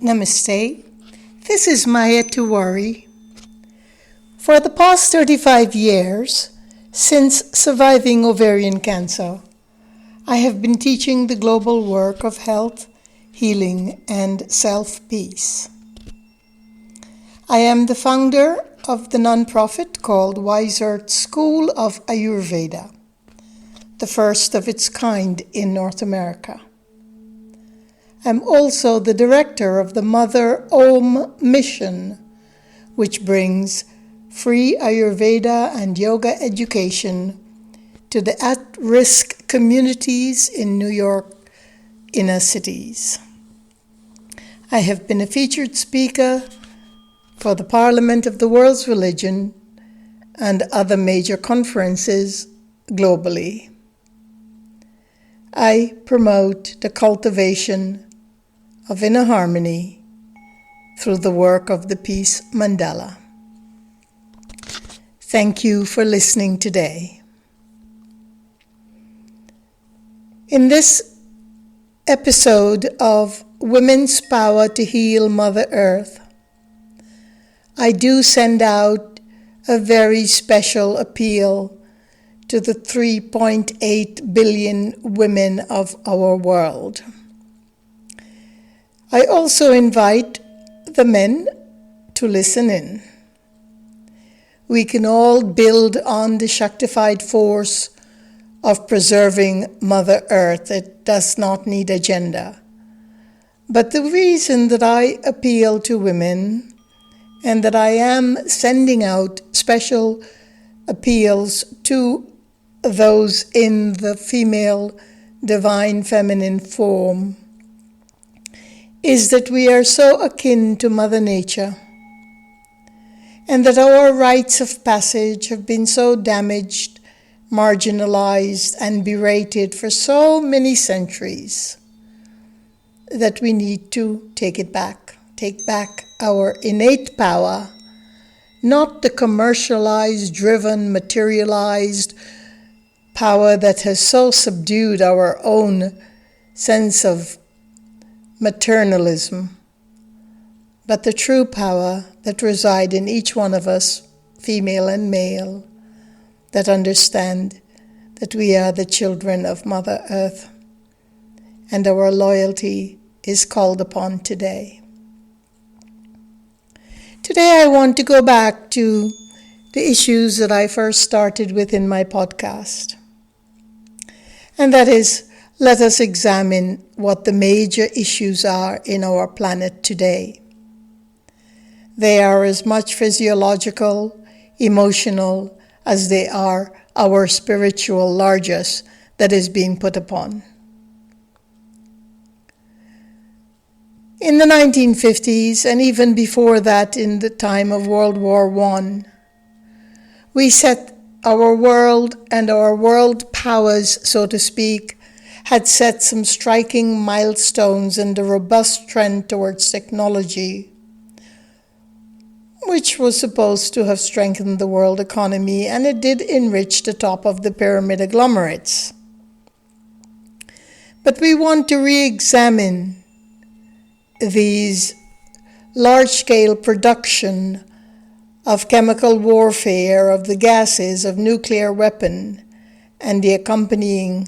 Namaste. This is Maya Tiwari. For the past 35 years, since surviving ovarian cancer, I have been teaching the global work of health, healing, and self-peace. I am the founder of the nonprofit called Wise Earth School of Ayurveda, the first of its kind in North America. I'm also the director of the Mother Om Mission, which brings free Ayurveda and yoga education to the at-risk communities in New York inner cities. I have been a featured speaker for the Parliament of the World's Religion and other major conferences globally. I promote the cultivation of inner harmony through the work of the Peace Mandala. Thank you for listening today. In this episode of Women's Power to Heal Mother Earth, I do send out a very special appeal to the 3.8 billion women of our world. I also invite the men to listen in. We can all build on the Shaktified force of preserving Mother Earth. It does not need agenda. But the reason that I appeal to women and that I am sending out special appeals to those in the female divine feminine form is that we are so akin to Mother Nature, and that our rites of passage have been so damaged, marginalized, and berated for so many centuries that we need to take back our innate power, not the commercialized, driven, materialized power that has so subdued our own sense of maternalism, but the true power that reside in each one of us, female and male, that understand that we are the children of Mother Earth, and our loyalty is called upon today. Today I want to go back to the issues that I first started with in my podcast, and that is, let us examine what the major issues are in our planet today. They are as much physiological, emotional, as they are our spiritual largesse that is being put upon. In the 1950s, and even before that in the time of World War I, we set our world and our world powers, so to speak, had set some striking milestones in the robust trend towards technology, which was supposed to have strengthened the world economy, and it did enrich the top of the pyramid agglomerates. But we want to re-examine these large-scale production of chemical warfare, of the gases, of nuclear weapon, and the accompanying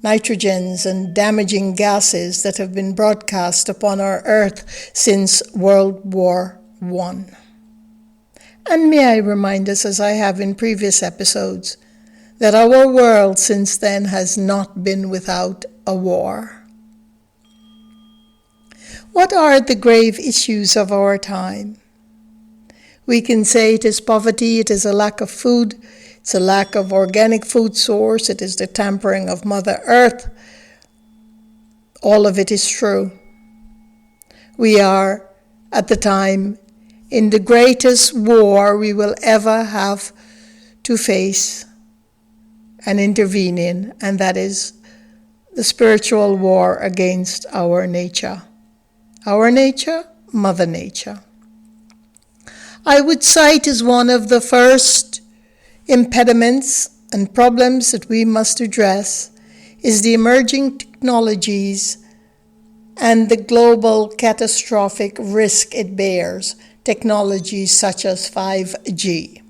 nitrogens and damaging gases that have been broadcast upon our earth since World War I. And may I remind us, as I have in previous episodes, that our world since then has not been without a war. What are the grave issues of our time? We can say it is poverty, it is a lack of food, it's a lack of organic food source, it is the tampering of Mother Earth. All of it is true. We are, at the time, in the greatest war we will ever have to face and intervene in, and that is the spiritual war against our nature. Our nature, Mother Nature. I would cite as one of the first impediments and problems that we must address is the emerging technologies and the global catastrophic risk it bears, technologies such as 5G.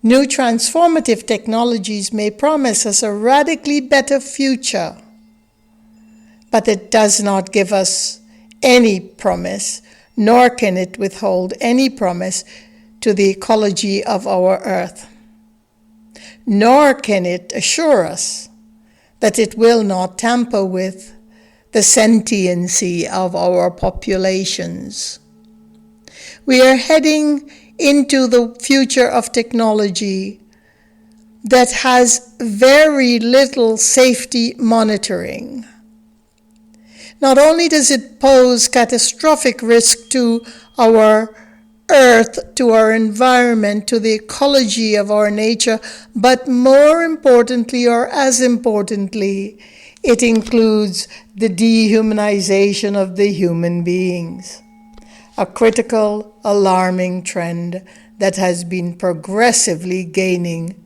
New transformative technologies may promise us a radically better future, but it does not give us any promise, nor can it withhold any promise to the ecology of our earth. Nor can it assure us that it will not tamper with the sentiency of our populations. We are heading into the future of technology that has very little safety monitoring. Not only does it pose catastrophic risk to our earth, to our environment, to the ecology of our nature, but more importantly, or as importantly, it includes the dehumanization of the human beings, a critical, alarming trend that has been progressively gaining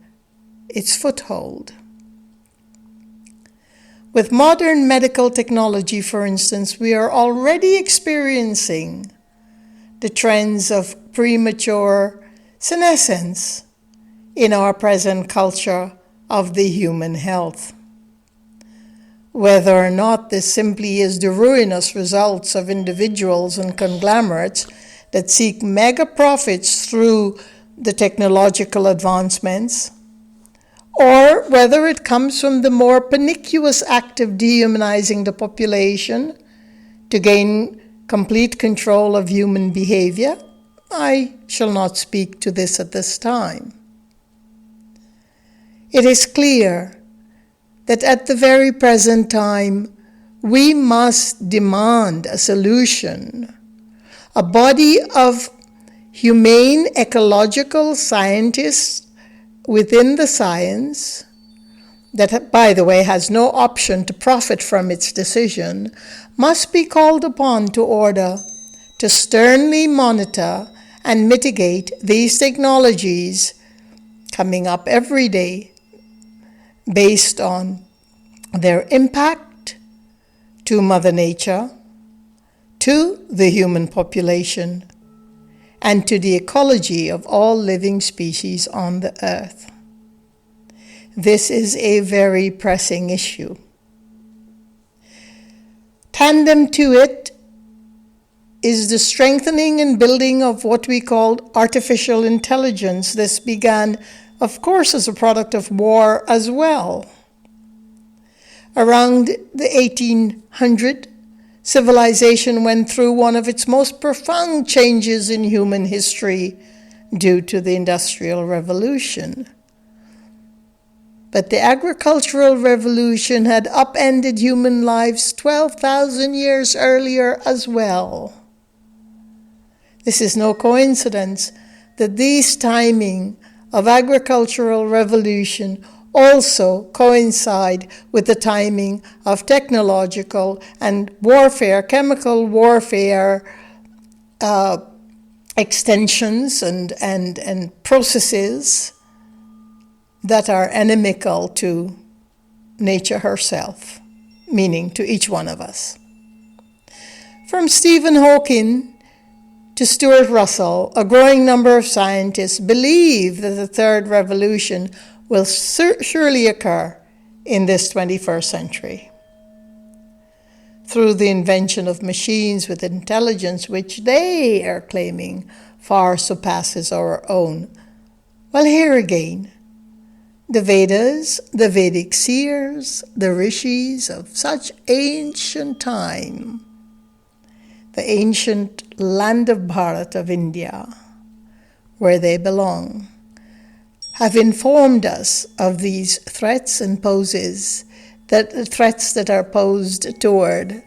its foothold. With modern medical technology, for instance, we are already experiencing the trends of premature senescence in our present culture of the human health. Whether or not this simply is the ruinous results of individuals and conglomerates that seek mega profits through the technological advancements, or whether it comes from the more pernicious act of dehumanizing the population to gain complete control of human behavior, I shall not speak to this at this time. It is clear that at the very present time, we must demand a solution, a body of humane ecological scientists within the science, that, by the way, has no option to profit from its decision, must be called upon to order, to sternly monitor and mitigate these technologies coming up every day based on their impact to Mother Nature, to the human population, and to the ecology of all living species on the earth. This is a very pressing issue. Tandem to it is the strengthening and building of what we call artificial intelligence. This began, of course, as a product of war as well. Around the 1800s, civilization went through one of its most profound changes in human history due to the Industrial Revolution. But the agricultural revolution had upended human lives 12,000 years earlier as well. This is no coincidence that this timing of agricultural revolution also coincide with the timing of technological and warfare, chemical warfare extensions and processes that are inimical to nature herself, meaning to each one of us. From Stephen Hawking to Stuart Russell, a growing number of scientists believe that the third revolution will surely occur in this 21st century. Through the invention of machines with intelligence which they are claiming far surpasses our own. Well, here again, the Vedas, the Vedic seers, the rishis of such ancient time, the ancient land of Bharat of India, where they belong, have informed us of these threats and poses, threats that are posed toward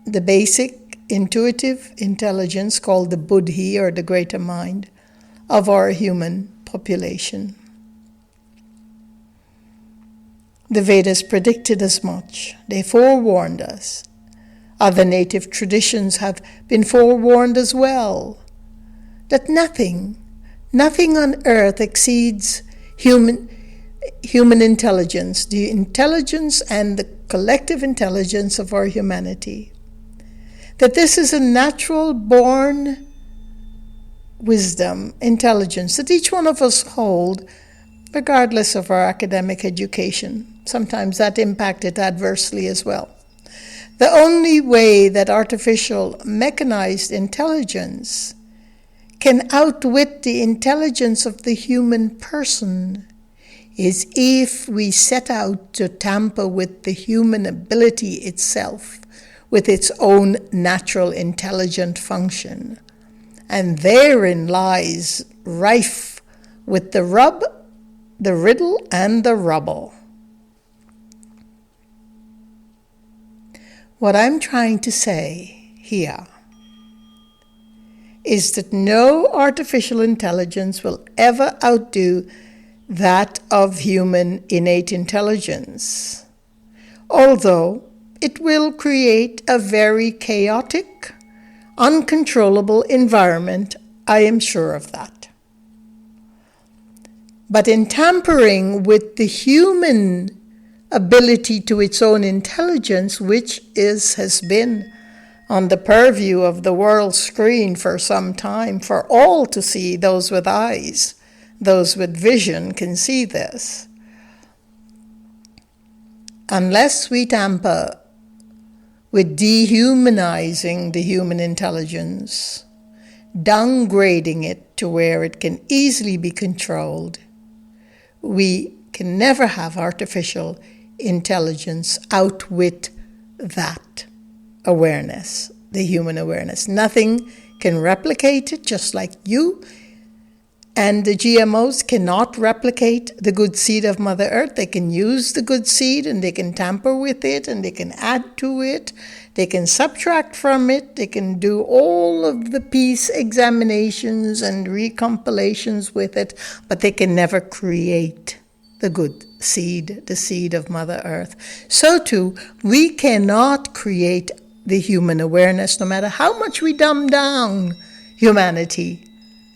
the basic intuitive intelligence called the buddhi, or the greater mind, of our human population. The Vedas predicted as much. They forewarned us. Other native traditions have been forewarned as well, that nothing on earth exceeds human intelligence, the intelligence and the collective intelligence of our humanity. That this is a natural born wisdom, intelligence that each one of us hold, regardless of our academic education. Sometimes that impacted adversely as well. The only way that artificial mechanized intelligence can outwit the intelligence of the human person is if we set out to tamper with the human ability itself, with its own natural intelligent function. And therein lies rife with the rub, the riddle, and the rubble. What I'm trying to say here is that no artificial intelligence will ever outdo that of human innate intelligence, although it will create a very chaotic, uncontrollable environment, I am sure of that. But in tampering with the human ability to its own intelligence, which has been on the purview of the world screen for some time, for all to see, those with eyes, those with vision can see this. Unless we tamper with dehumanizing the human intelligence, downgrading it to where it can easily be controlled, we can never have artificial intelligence outwit that awareness, the human awareness. Nothing can replicate it, just like you and the GMOs cannot replicate the good seed of Mother Earth. They can use the good seed and they can tamper with it and they can add to it. They can subtract from it. They can do all of the piece examinations and recompilations with it, but they can never create the good seed, the seed of Mother Earth. So too, we cannot create the human awareness, no matter how much we dumb down humanity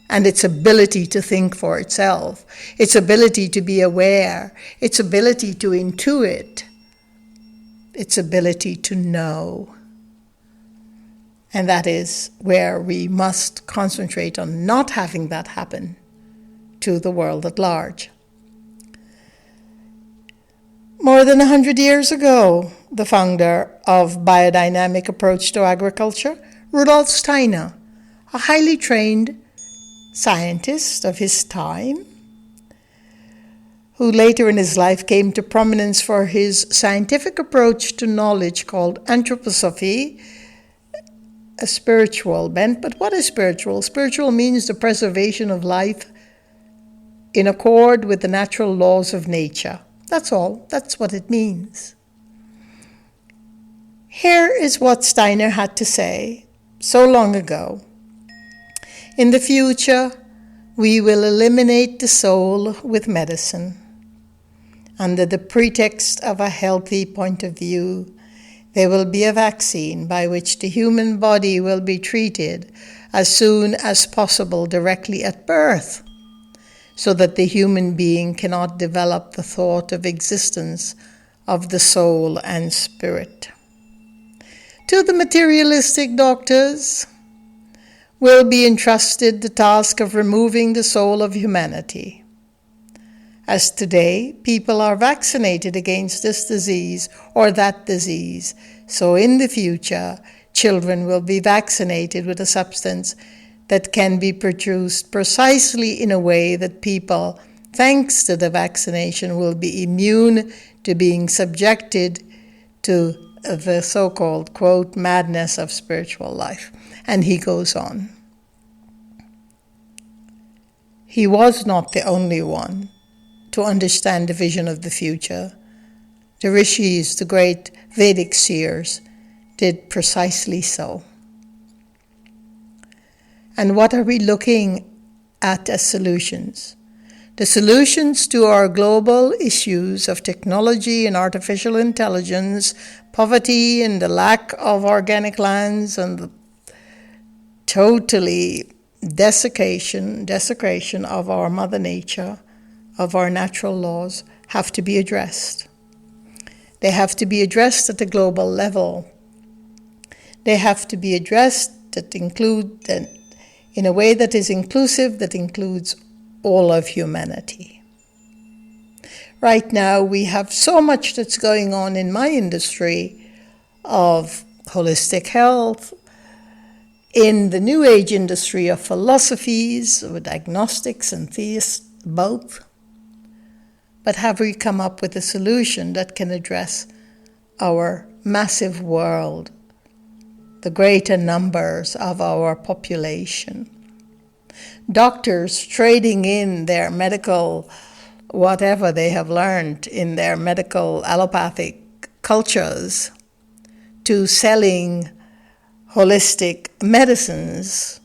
and its ability to think for itself, its ability to be aware, its ability to intuit, its ability to know. And that is where we must concentrate on not having that happen to the world at large. More than 100 years ago, the founder of biodynamic approach to agriculture, Rudolf Steiner, a highly trained scientist of his time, who later in his life came to prominence for his scientific approach to knowledge called anthroposophy, a spiritual bent. But what is spiritual? Spiritual means the preservation of life in accord with the natural laws of nature. That's all. That's what it means. Here is what Steiner had to say so long ago. In the future, we will eliminate the soul with medicine. Under the pretext of a healthy point of view, there will be a vaccine by which the human body will be treated as soon as possible directly at birth, so that the human being cannot develop the thought of existence of the soul and spirit. To the materialistic doctors will be entrusted the task of removing the soul of humanity. As today, people are vaccinated against this disease or that disease, so in the future, children will be vaccinated with a substance that can be produced precisely in a way that people, thanks to the vaccination, will be immune to being subjected to the so-called, quote, madness of spiritual life. And he goes on. He was not the only one to understand the vision of the future. The rishis, the great Vedic seers, did precisely so. And what are we looking at as solutions? The solutions to our global issues of technology and artificial intelligence, poverty and the lack of organic lands and the totally desecration of our Mother Nature, of our natural laws, have to be addressed. They have to be addressed at a global level. They have to be addressed in a way that is inclusive, that includes all of humanity. Right now, we have so much that's going on in my industry of holistic health, in the New Age industry of philosophies, with agnostics and theists, both. But have we come up with a solution that can address our massive world, the greater numbers of our population? Doctors trading in their medical, whatever they have learned in their medical allopathic cultures, to selling holistic medicines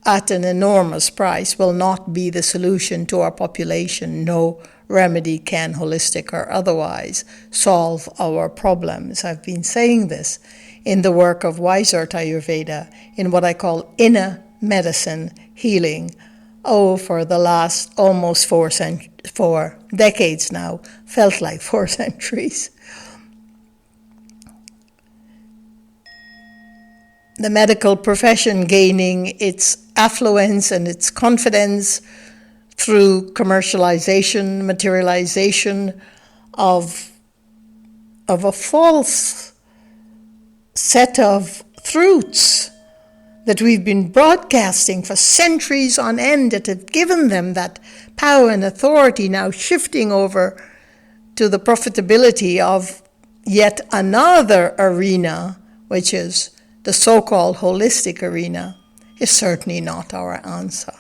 at an enormous price will not be the solution to our population. No remedy can, holistic or otherwise, solve our problems. I've been saying this in the work of Weisert Ayurveda, in what I call inner medicine healing, for the last almost 4 decades now, felt like 4 centuries. The medical profession gaining its affluence and its confidence through commercialization, materialization of a false set of truths that we've been broadcasting for centuries on end, that have given them that power and authority, now shifting over to the profitability of yet another arena, which is the so-called holistic arena, is certainly not our answer.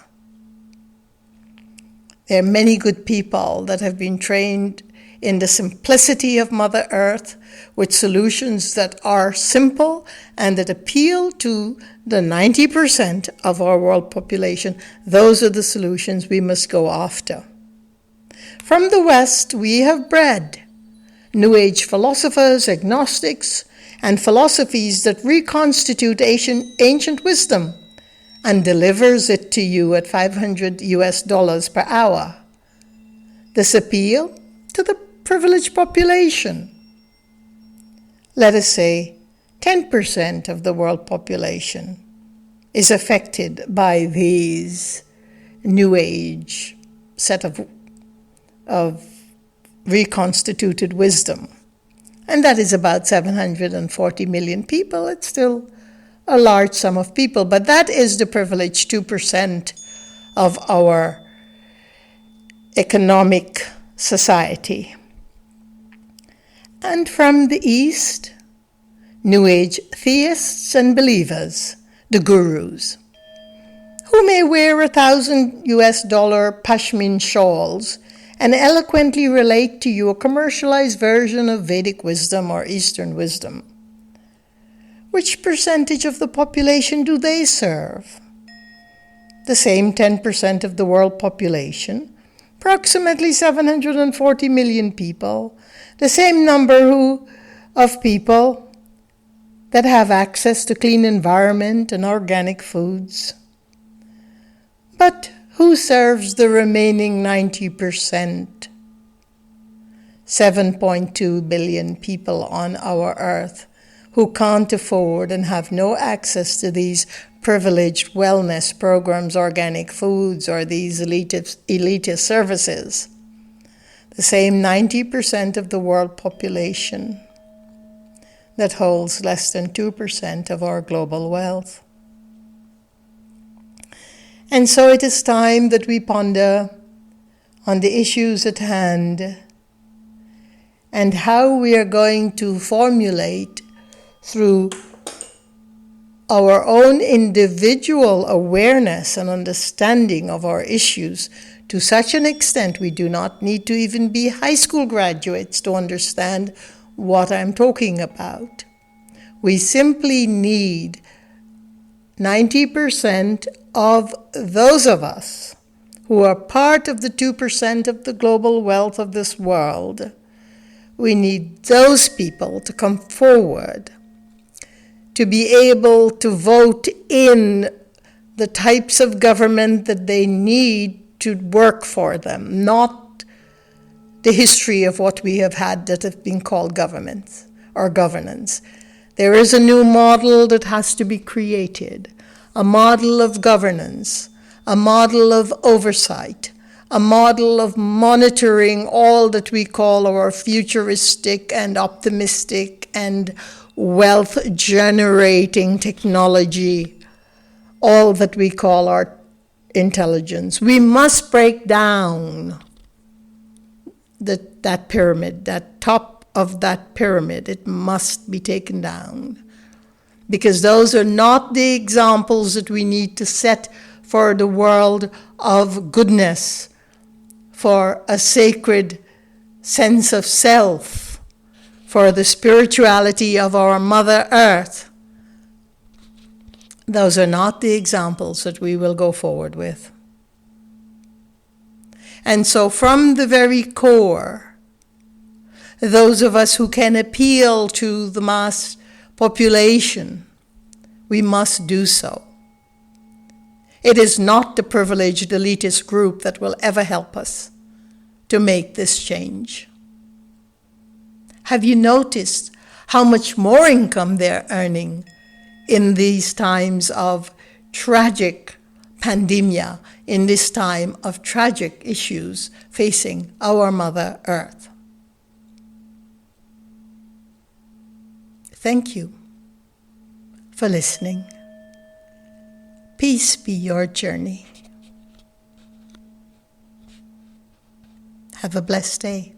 There are many good people that have been trained in the simplicity of Mother Earth, with solutions that are simple and that appeal to the 90% of our world population. Those are the solutions we must go after. From the West, we have bred New Age philosophers, agnostics, and philosophies that reconstitute ancient wisdom and delivers it to you at $500 per hour. This appeal to the privileged population. Let us say 10% of the world population is affected by these New Age set of reconstituted wisdom. And that is about 740 million people. It's still a large sum of people, but that is the privileged 2% of our economic society. And from the East, New Age theists and believers, the gurus, who may wear $1,000 pashmin shawls and eloquently relate to you a commercialized version of Vedic wisdom or Eastern wisdom. Which percentage of the population do they serve? The same 10% of the world population, approximately 740 million people, the same number of people that have access to clean environment and organic foods. But who serves the remaining 90%? 7.2 billion people on our earth who can't afford and have no access to these privileged wellness programs, organic foods, or these elitist services. The same 90% of the world population that holds less than 2% of our global wealth. And so it is time that we ponder on the issues at hand and how we are going to formulate through our own individual awareness and understanding of our issues to such an extent we do not need to even be high school graduates to understand what I'm talking about. We simply need 90% of those of us who are part of the 2% of the global wealth of this world. We need those people to come forward, to be able to vote in the types of government that they need to work for them, not the history of what we have had that have been called governments or governance. There is a new model that has to be created, a model of governance, a model of oversight, a model of monitoring all that we call our futuristic and optimistic and wealth-generating technology, all that we call our intelligence. We must break down that pyramid, that top of that pyramid. It must be taken down, because those are not the examples that we need to set for the world of goodness, for a sacred sense of self, for the spirituality of our Mother Earth. Those are not the examples that we will go forward with. And so from the very core, those of us who can appeal to the mass population, we must do so. It is not the privileged elitist group that will ever help us to make this change. Have you noticed how much more income they're earning in these times of tragic pandemia, in this time of tragic issues facing our Mother Earth? Thank you for listening. Peace be your journey. Have a blessed day.